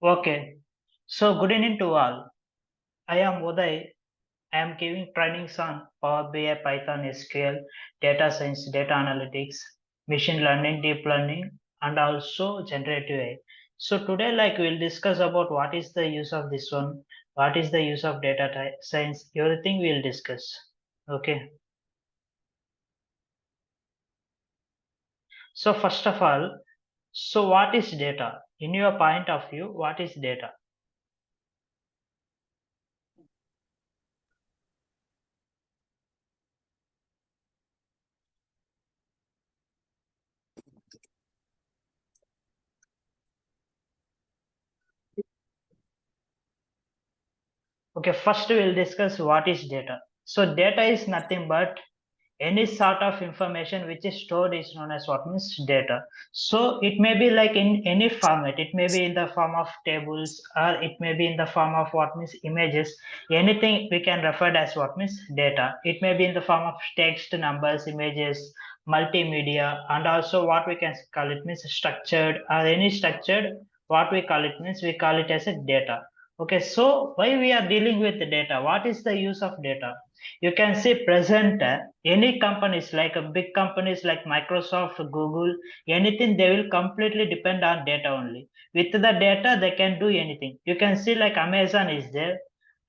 Okay, so good evening to all. I am Uday. I am giving trainings on Power BI, Python, SQL, data science, data analytics, machine learning, deep learning, and also generative AI. So today, we'll discuss about what is the use of this one, what is the use of science, everything we'll discuss. Okay. So first of all, so what is data? In your point of view, what is data? Okay, first we'll discuss what is data. So data is nothing but any sort of information which is stored is known as what means data. So it may be like in any format. It may be in the form of tables or it may be in the form of what means images. Anything we can refer as what means data. It may be in the form of text, numbers, images, multimedia, and also what we can call it means structured or any structured, what we call it means we call it as a data. Okay, so why we are dealing with the data? What is the use of data? You can see present any companies like big companies like Microsoft, Google, anything they will completely depend on data only. With the data they can do anything. You can see like Amazon is there.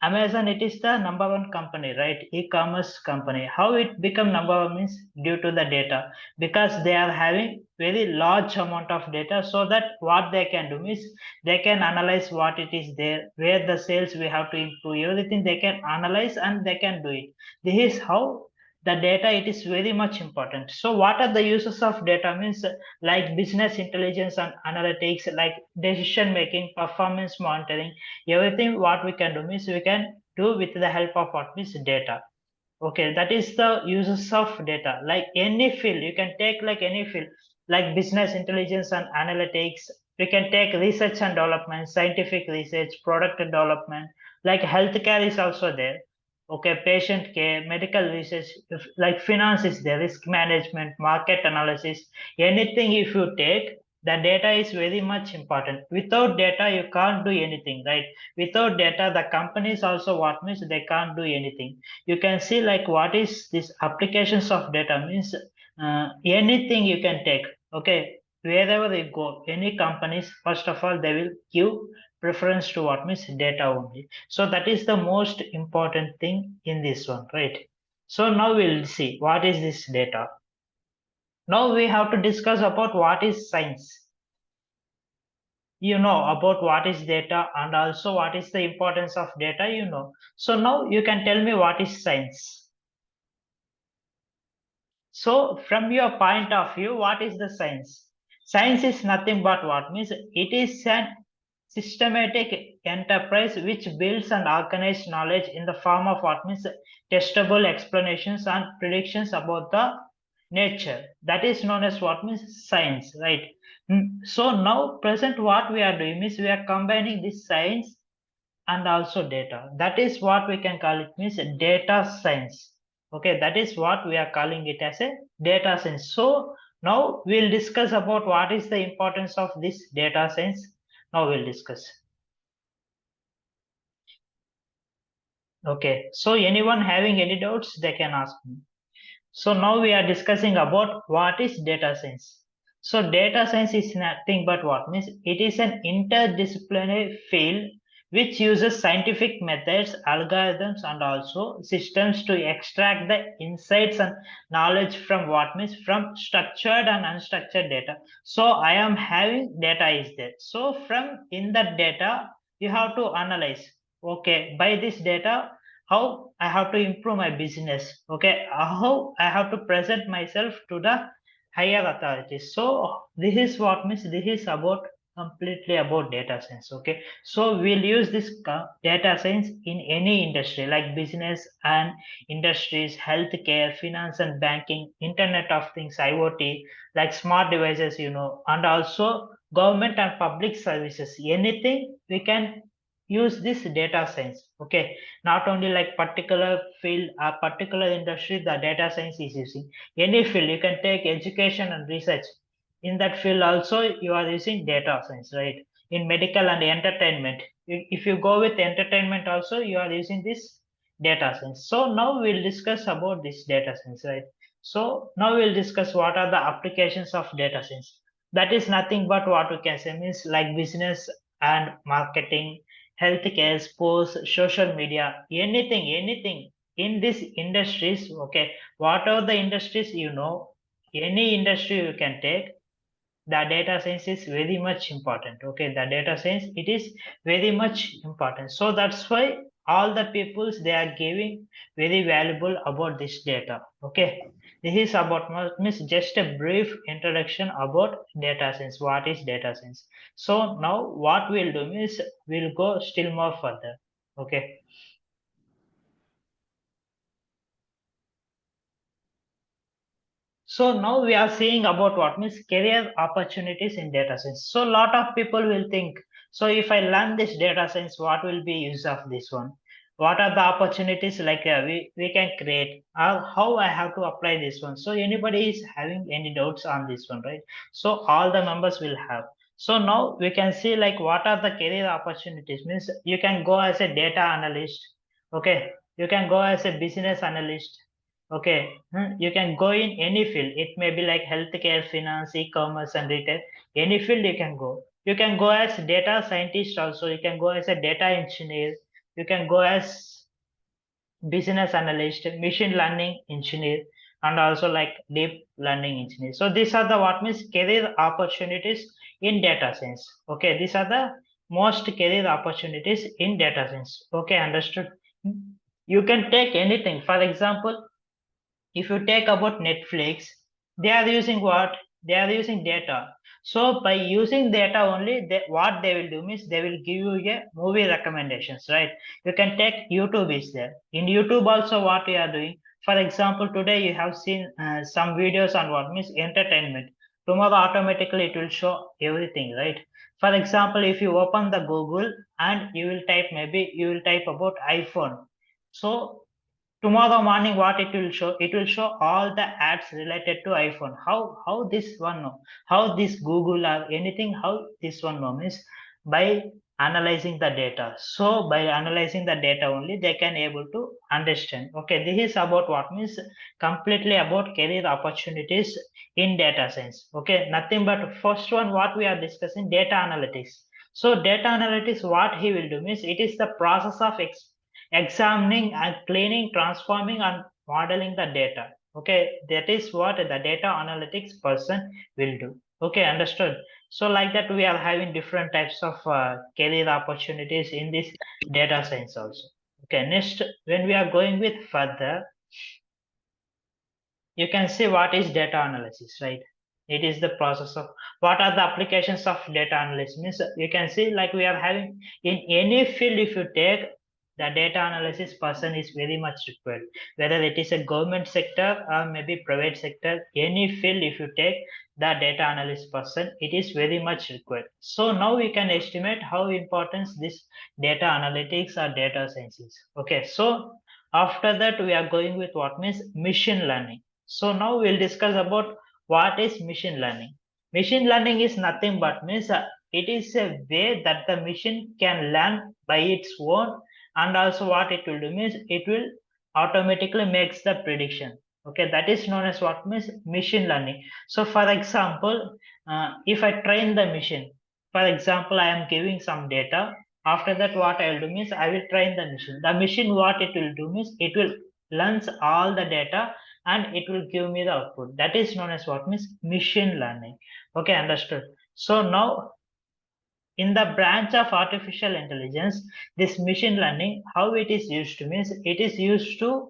Amazon, it is the number one company, right? E-commerce company. How it become number one means due to the data, because they are having very large amount of data, so that what they can do is they can analyze what it is there, where the sales we have to improve, everything they can analyze and they can do it. This is how the data, it is very much important. So what are the uses of data means like business intelligence and analytics, like decision making, performance monitoring, everything what we can do means we can do with the help of what means data. Okay, that is the uses of data. Like any field, you can take like any field, like business intelligence and analytics. We can take research and development, scientific research, product development. Like healthcare is also there. Okay, patient care, medical research, like finance is there, risk management, market analysis. Anything if you take, the data is very much important. Without data, you can't do anything, right? Without data, the companies also what means they can't do anything. You can see like what is this applications of data means anything you can take. Okay, wherever you go, any companies, first of all they will give preference to what means data only. So that is the most important thing in this one, right? So now we'll see what is this data. Now we have to discuss about what is science. You know about what is data and also what is the importance of data, you know. So now you can tell me what is science. So, from your point of view, what is the science? Science is nothing but what means it is an systematic enterprise which builds and organizes knowledge in the form of what means testable explanations and predictions about the nature. That is known as what means science, right? So now present what we are doing means we are combining this science and also data. That is what we can call it means data science. Okay, that is what we are calling it as a data science. So now we'll discuss about what is the importance of this data science. Now we'll discuss. Okay, so anyone having any doubts, they can ask me. So now we are discussing about what is data science. So data science is nothing but what means it is an interdisciplinary field which uses scientific methods, algorithms, and also systems to extract the insights and knowledge from what means from structured and unstructured data. So I am having data is there. So from in that data you have to analyze. Okay, by this data how I have to improve my business, okay, how I have to present myself to the higher authorities. So this is what means this is about completely about data science. Okay, so we'll use this data science in any industry like business and industries, healthcare, finance and banking, internet of things, IoT, like smart devices, you know, and also government and public services. Anything we can use this data science. Okay, not only like particular field or particular industry the data science is using. Any field you can take education and research, in that field also you are using data science, right? in medical and entertainment. If you go with entertainment also, you are using this data science. So now we'll discuss about this data science, right? So now we'll discuss what are the applications of data science. That is nothing but what we can say means like business and marketing, healthcare, sports, social media, anything in these industries. Okay, whatever the industries any industry you can take, the data science is very much important. Okay, the data science, it is very much important. So that's why all the peoples they are giving very valuable about this data. Okay, this is about means just a brief introduction about data science, what is data science. So now what we'll do is we'll go still more further. Okay, so now we are seeing about what means career opportunities in data science. So a lot of people will think, so if I learn this data science, what will be use of this one? What are the opportunities like we can create? How I have to apply this one? So anybody is having any doubts on this one, right? So all the members will have. So now we can see like what are the career opportunities. Means you can go as a data analyst. Okay, you can go as a business analyst. Okay, you can go in any field. It may be like healthcare, finance, e-commerce, and retail. Any field you can go. You can go as data scientist also. You can go as a data engineer. You can go as business analyst, machine learning engineer, and also like deep learning engineer. So these are the what means career opportunities in data science. Okay, these are the most career opportunities in data science. Okay, understood. You can take anything. For example, if you take about Netflix, they are using what? They are using data. So by using data only, what they will do means they will give you a movie recommendations, right? You can take YouTube is there. In YouTube also what we are doing. For example, today you have seen some videos on what means entertainment. Tomorrow automatically it will show everything, right? For example, if you open the Google and you will type, maybe you will type about iPhone. So tomorrow morning what it will show all the ads related to iPhone. How this one know, how this Google or anything, how this one know means by analyzing the data. So by analyzing the data only they can able to understand. Okay, this is about what means completely about career opportunities in data science. Okay, nothing but first one what we are discussing, data analytics. So data analytics, what he will do means it is the process of examining and cleaning, transforming, and modeling the data. Okay, that is what the data analytics person will do. Okay, understood. So, like that, we are having different types of career opportunities in this data science also. Okay, next, when we are going with further, you can see what is data analysis, right? It is the process of what are the applications of data analysis. Means you can see like we are having in any field, if you take, the data analysis person is very much required, whether it is a government sector or maybe private sector. Any field if you take, the data analysis person, it is very much required. So now we can estimate how important this data analytics or data science is. Okay, so after that we are going with what means machine learning. So now we'll discuss about what is machine learning. Machine learning is nothing but means it is a way that the machine can learn by its own, and also what it will do means it will automatically makes the prediction. Okay, that is known as what means machine learning. So for example, if I train the machine, for example, I am giving some data. After that, what I will do means I will train the machine. The machine, what it will do means it will learns all the data and it will give me the output. That is known as what means machine learning. Okay, understood. So now in the branch of artificial intelligence, this machine learning, how it is used to means it is used to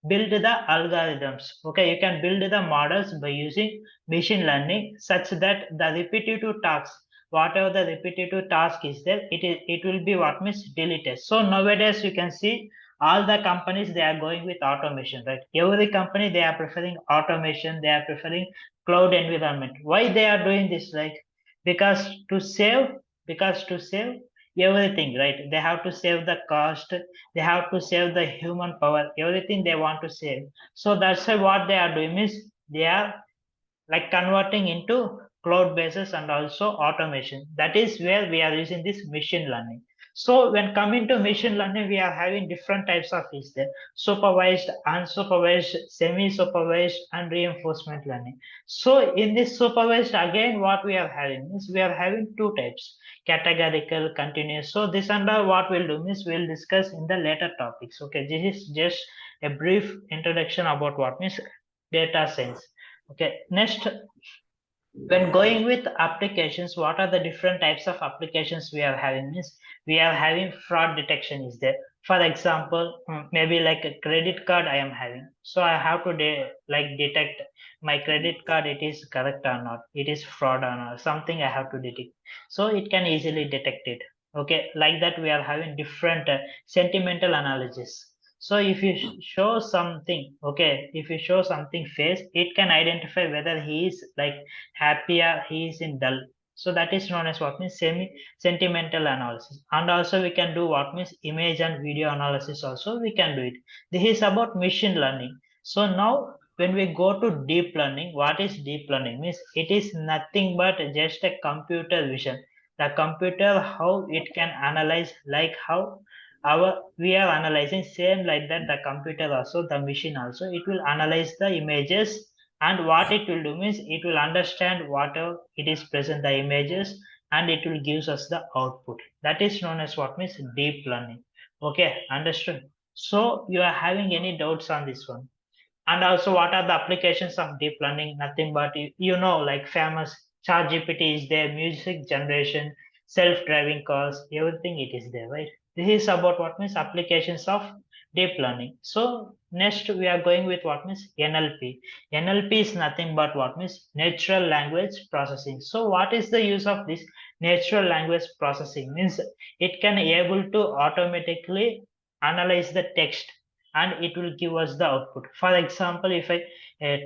build the algorithms. Okay, you can build the models by using machine learning such that the repetitive tasks, whatever the repetitive task is there, it will be what means deleted. So nowadays you can see all the companies they are going with automation, right? Every company they are preferring automation, they are preferring cloud environment. Why they are doing this? Like because to save, because to save everything, right? They have to save the cost, they have to save the human power, everything they want to save. So that's why what they are doing is they are like converting into cloud bases and also automation. That is where we are using this machine learning. So when coming to machine learning, we are having different types of is there: supervised, unsupervised, semi-supervised, and reinforcement learning. So in this supervised, again, what we are having is we are having two types: categorical, continuous. So this under what we'll do is we'll discuss in the later topics. Okay, this is just a brief introduction about what means data science. Okay, next, when going with applications, what are the different types of applications we are having is we are having fraud detection is there. For example, maybe like a credit card I am having, so I have to like detect my credit card, it is correct or not, it is fraud or not, something I have to detect. So it can easily detect it. Okay, like that we are having different sentimental analysis. So if you show something, okay, if you show something face, it can identify whether he is like happier, he is in dull. So that is known as what means semi sentimental analysis. And also we can do what means image and video analysis also we can do it. This is about machine learning. So now when we go to deep learning, what is deep learning means it is nothing but just a computer vision. The computer how it can analyze, like how our we are analyzing same like that, the computer also, the machine also, it will analyze the images, and what it will do means it will understand whatever it is present the images, and it will gives us the output. That is known as what means deep learning. Okay, understood. So you are having any doubts on this one? And also, what are the applications of deep learning? Nothing but like famous chat GPT is there, music generation, self-driving cars, everything it is there, right? This is about what means applications of deep learning. So next we are going with what means NLP. NLP is nothing but what means natural language processing. So what is the use of this natural language processing? Means it can able to automatically analyze the text, and it will give us the output. For example, if I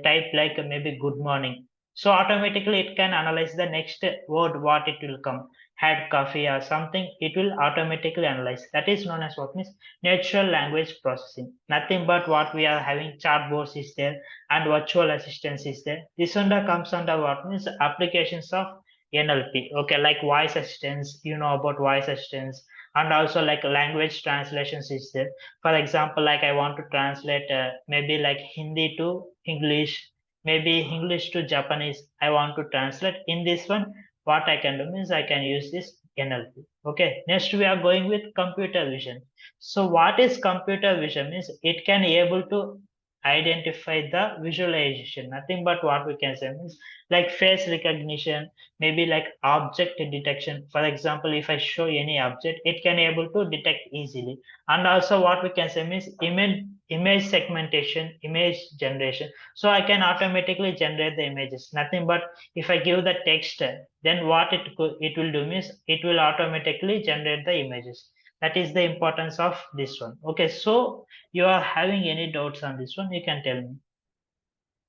type like maybe good morning, so automatically it can analyze the next word what it will come, had coffee or something, it will automatically analyze. That is known as what means natural language processing. Nothing but what we are having chatbots is there, and virtual assistants is there. This under comes under what means applications of NLP. Okay, like voice assistants, you know about voice assistants, and also like language translations is there. For example, like I want to translate maybe like Hindi to English, maybe English to Japanese, I want to translate. In this one, what I can do means I can use this NLP. Okay, next we are going with computer vision. So what is computer vision means it can able to identify the visualization. Nothing but what we can say means like face recognition, maybe like object detection. For example, if I show any object, it can able to detect easily. And also what we can say means image segmentation, image generation. So I can automatically generate the images. Nothing but if I give the text, then what it will do means it will automatically generate the images. That is the importance of this one. Okay, so you are having any doubts on this one, you can tell me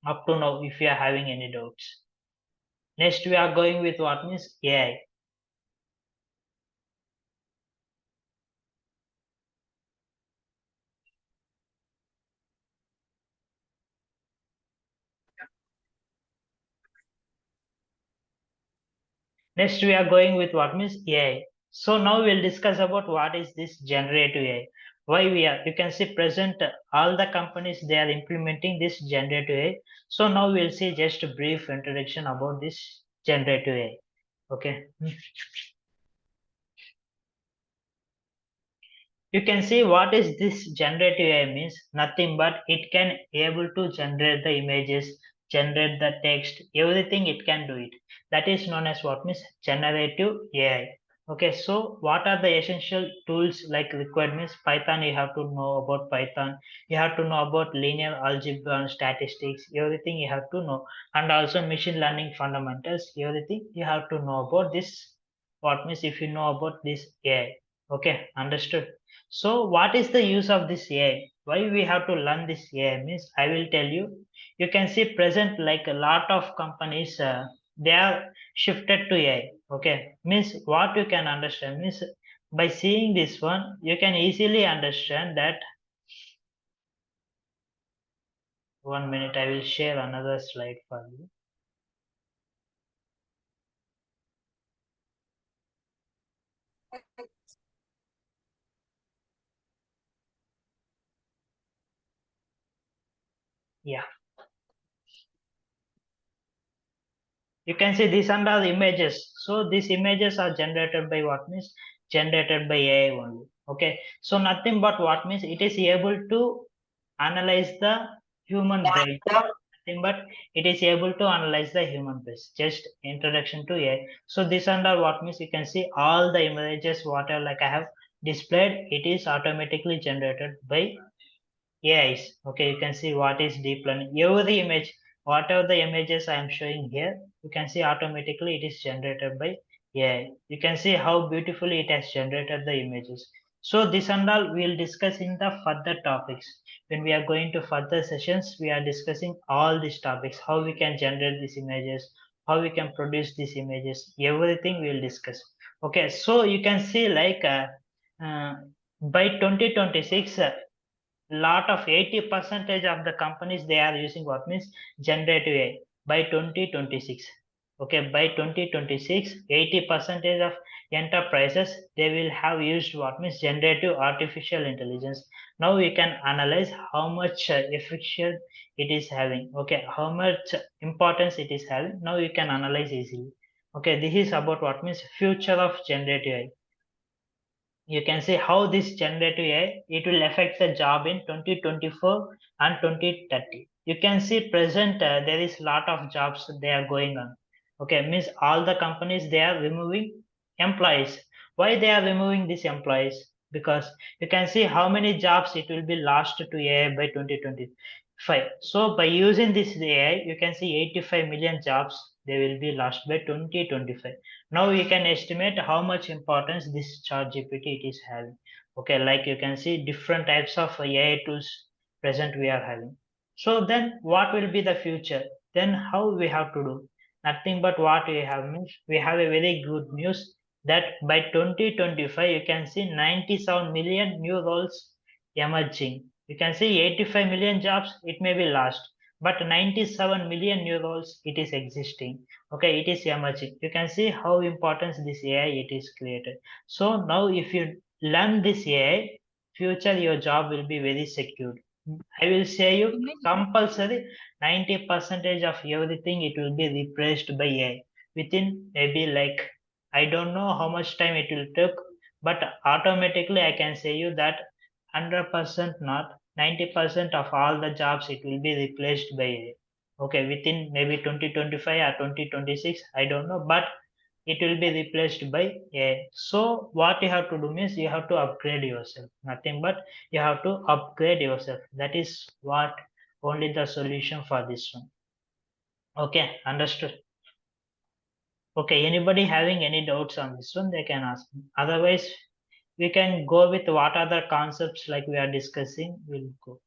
up to now if you are having any doubts. Next we are going with what means AI. Next, we are going with what means AI. So now we'll discuss about what is this generative AI. Why we are, you can see present all the companies they are implementing this generative AI. So now we'll see just a brief introduction about this generative AI. Okay. You can see what is this generative AI means. Nothing but it can able to generate the images, generate the text, everything it can do it. That is known as what means generative AI. Okay, so what are the essential tools like required means Python, you have to know about Python, you have to know about linear algebra and statistics, everything you have to know, and also machine learning fundamentals, everything you have to know about this. What means if you know about this AI. Okay, understood. So what is the use of this AI? Why we have to learn this AI means I will tell you. You can see present like a lot of companies they are shifted to AI. Okay, means what you can understand means by seeing this one you can easily understand that. 1 minute, I will share another slide for you. Yeah. You can see these are the images. So these images are generated by what means generated by AI only. Okay. So nothing but what means it is able to analyze the human brain. Nothing but it is able to analyze the human face. Just introduction to AI. So this under what means you can see all the images whatever like I have displayed. It is automatically generated by AIs. Okay, you can see what is deep learning. Every image, whatever the images I am showing here, you can see automatically it is generated by AI. You can see how beautifully it has generated the images. So this and all we will discuss in the further topics. When we are going to further sessions, we are discussing all these topics, how we can generate these images, how we can produce these images, everything we will discuss. Okay, so you can see like uh, by 2026, lot of 80 percentage of the companies they are using what means generative AI by 2026. Okay, by 2026, 80 percentage of enterprises they will have used what means generative artificial intelligence. Now we can analyze how much efficient it is having. Okay, how much importance it is having. Now you can analyze easily. Okay, this is about what means future of generative AI. You can see how this generative AI it will affect the job in 2024 and 2030. You can see present there is lot of jobs they are going on. Okay, means all the companies they are removing employees. Why they are removing these employees? Because you can see how many jobs it will be lost to AI by 2025. So by using this AI, you can see 85 million jobs they will be lost by 2025. Now you can estimate how much importance this chat gpt it is having. Okay, like you can see different types of AI tools present we are having. So then what will be the future? Then how we have to do? Nothing but what we have means we have a very good news that by 2025 you can see 97 million new roles emerging. You can see 85 million jobs it may be lost, but 97 million new roles it is existing. Okay, it is emerging. You can see how important this AI it is created. So now if you learn this AI, future your job will be very secured. I will say you compulsory 90 percentage of everything it will be replaced by AI within maybe like I don't know how much time it will take, but automatically I can say you that 100% not 90% of all the jobs it will be replaced by AI. Okay, within maybe 2025 or 2026 I don't know, but it will be replaced by AI. So what you have to do means you have to upgrade yourself, nothing but you have to upgrade yourself. That is what only the solution for this one. Okay, understood. Okay, anybody having any doubts on this one they can ask me. Otherwise we can go with what other concepts like we are discussing we'll go.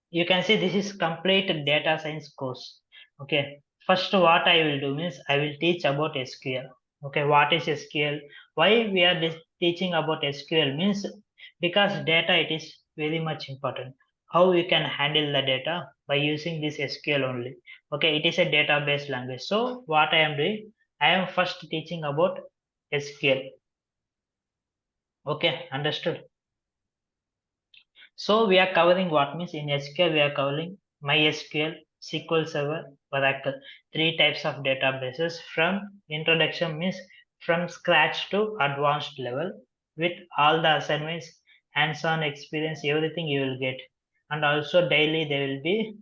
You can see this is complete data science course. Okay, first what I will do means I will teach about SQL. Okay, what is SQL? Why we are teaching about SQL means because data it is very much important. How we can handle the data by using this SQL only. Okay, it is a database language. So what I am doing, I am first teaching about SQL. Okay, understood. So we are covering what means in SQL we are covering MySQL, SQL Server, Oracle, three types of databases from introduction means from scratch to advanced level with all the assignments, hands-on experience, everything you will get. And also daily there will be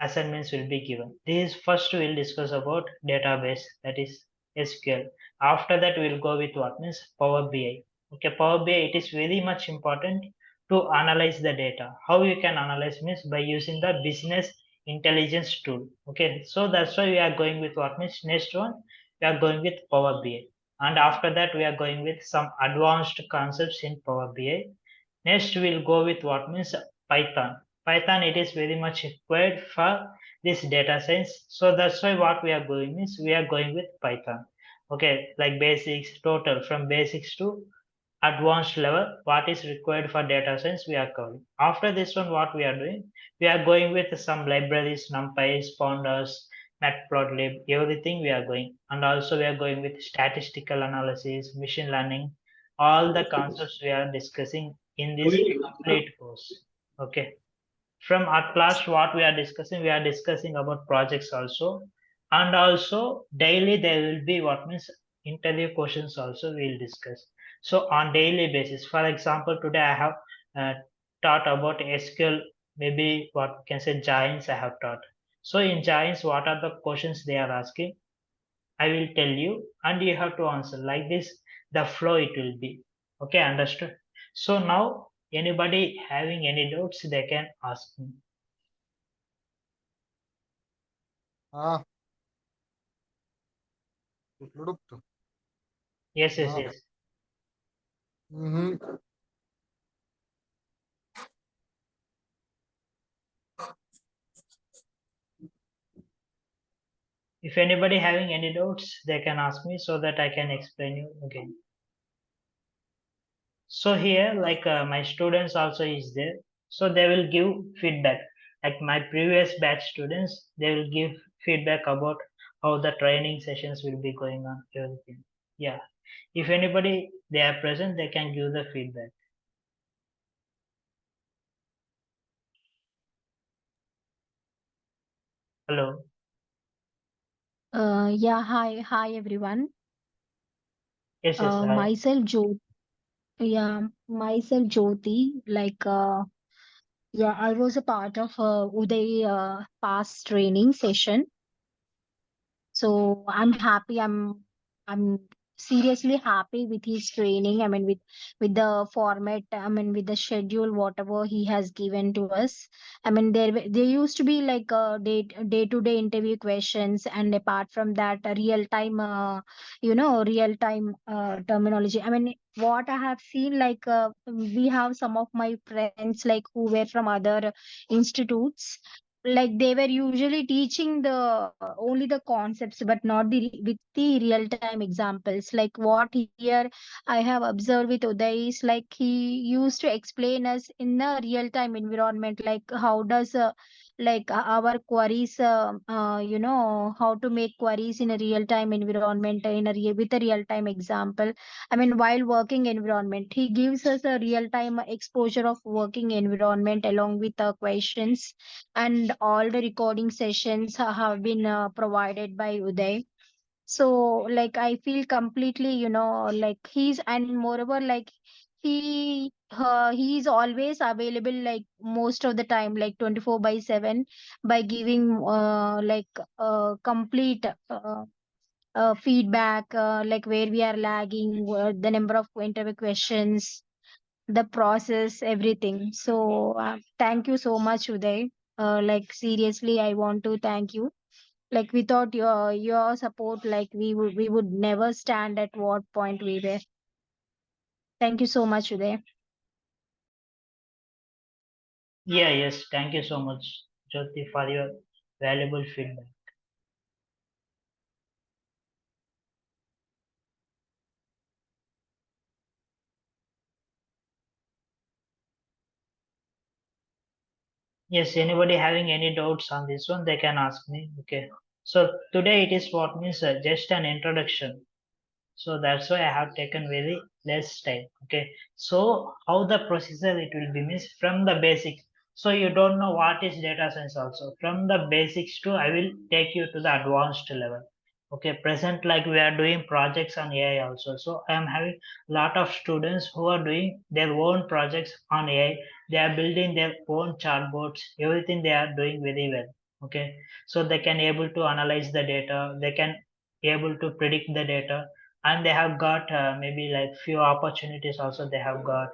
assignments will be given. This is first we'll discuss about database that is SQL. After that we'll go with what means Power BI. Okay, Power BI it is very much important to analyze the data. How you can analyze means by using the business intelligence tool. Okay, so that's why we are going with what means next one we are going with Power BI. And after that we are going with some advanced concepts in Power BI. Next, we'll go with what means Python. Python, it is very much required for this data science. So that's why what we are going is we are going with Python. Okay, like basics, total from basics to advanced level, what is required for data science we are covering. After this one, what we are doing, we are going with some libraries, NumPy, Pandas, matplotlib, everything we are going, and also we are going with statistical analysis, machine learning, all the concepts we are discussing in this complete course. Okay. From at last what we are discussing about projects also, and also daily there will be what means interview questions also we will discuss. So on daily basis, for example, today I have uh, taught about SQL, maybe what we can say giants I have taught. So in giants, what are the questions they are asking, I will tell you and you have to answer like this, the flow it will be. Okay, understood? So now anybody having any doubts they can ask me. Ah, product. Yes, yes, Ah, yes. mm-hmm. If anybody having any doubts, they can ask me so that I can explain you again. So here, like my students also is there, so they will give feedback. Like my previous batch students, they will give feedback about how the training sessions will be going on, everything. Yeah. If anybody they are present, they can give the feedback. Hello. Yeah, hi everyone. Yes, yes, hi. Myself myself Jyoti. Yeah, I was a part of Uday past training session. So I'm seriously happy with his training. I mean with the format, I mean with the schedule, whatever he has given to us. I mean there used to be like day to day interview questions, and apart from that real time real time terminology. I mean what I have seen, we have some of my friends like who were from other institutes, like they were usually teaching the only the concepts but not with the real time examples. Like what here I have observed with Uday is like he used to explain us in a real time environment, like how does our queries how to make queries in a real time environment with a real time example. I mean while working environment he gives us a real time exposure of working environment along with the questions, and all the recording sessions have been provided by Uday. So like I feel completely, like he's, and moreover like he's always available like most of the time, like 24 by 7, by giving complete feedback, like where we are lagging, the number of interview questions, the process, everything. So thank you so much, Uday. Like seriously, I want to thank you. Like without your support, like we would never stand at what point we were. Thank you so much, Uday. Yeah, yes. Thank you so much, Jyoti, for your valuable feedback. Yes, anybody having any doubts on this one, they can ask me. Okay. So today it is what means just an introduction. So that's why I have taken very less time. Okay. So how the procedure it will be means from the basics. So you don't know what is data science also. From the basics to I will take you to the advanced level. Okay. Present like we are doing projects on AI also. So I am having lot of students who are doing their own projects on AI. They are building their own chatbots. Everything they are doing very well. Okay. So they can able to analyze the data. They can able to predict the data, and they have got maybe like few opportunities also they have got,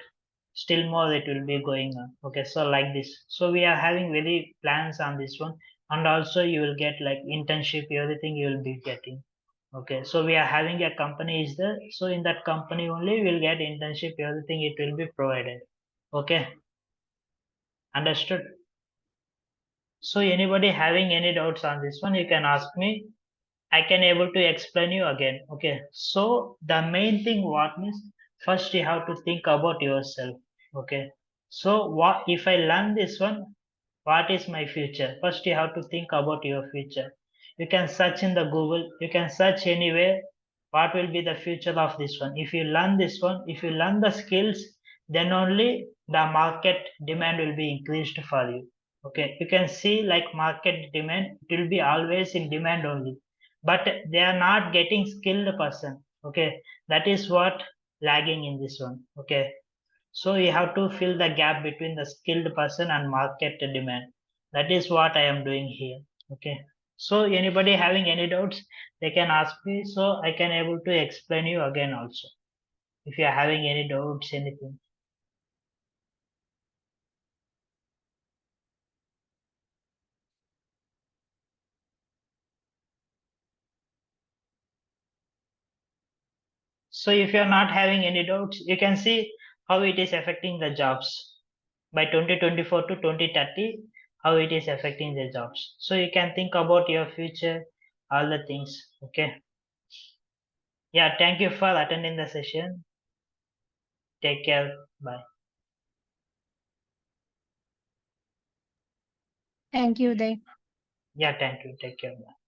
still more it will be going on. Okay, so like this, so we are having very plans on this one, and also you will get like internship, everything you will be getting. Okay, so we are having a company is there, so in that company only we will get internship, everything it will be provided. Okay, understood? So anybody having any doubts on this one, you can ask me. I can able to explain you again. Okay. So the main thing what means, first you have to think about yourself. Okay. So what if I learn this one, what is my future? First you have to think about your future. You can search in the Google, you can search anywhere what will be the future of this one. If you learn this one, if you learn the skills, then only the market demand will be increased for you. Okay, you can see like market demand, it will be always in demand only, but they are not getting skilled person. Okay, that is what lagging in this one. Okay, so you have to fill the gap between the skilled person and market demand. That is what I am doing here. Okay. So anybody having any doubts, they can ask me so I can able to explain you again also. If you are having any doubts, anything. So if you are not having any doubts, you can see how it is affecting the jobs by 2024 to 2030, how it is affecting the jobs. So you can think about your future, all the things. Okay. Yeah, thank you for attending the session. Take care. Bye. Thank you, Uday. Yeah, thank you. Take care. Bye.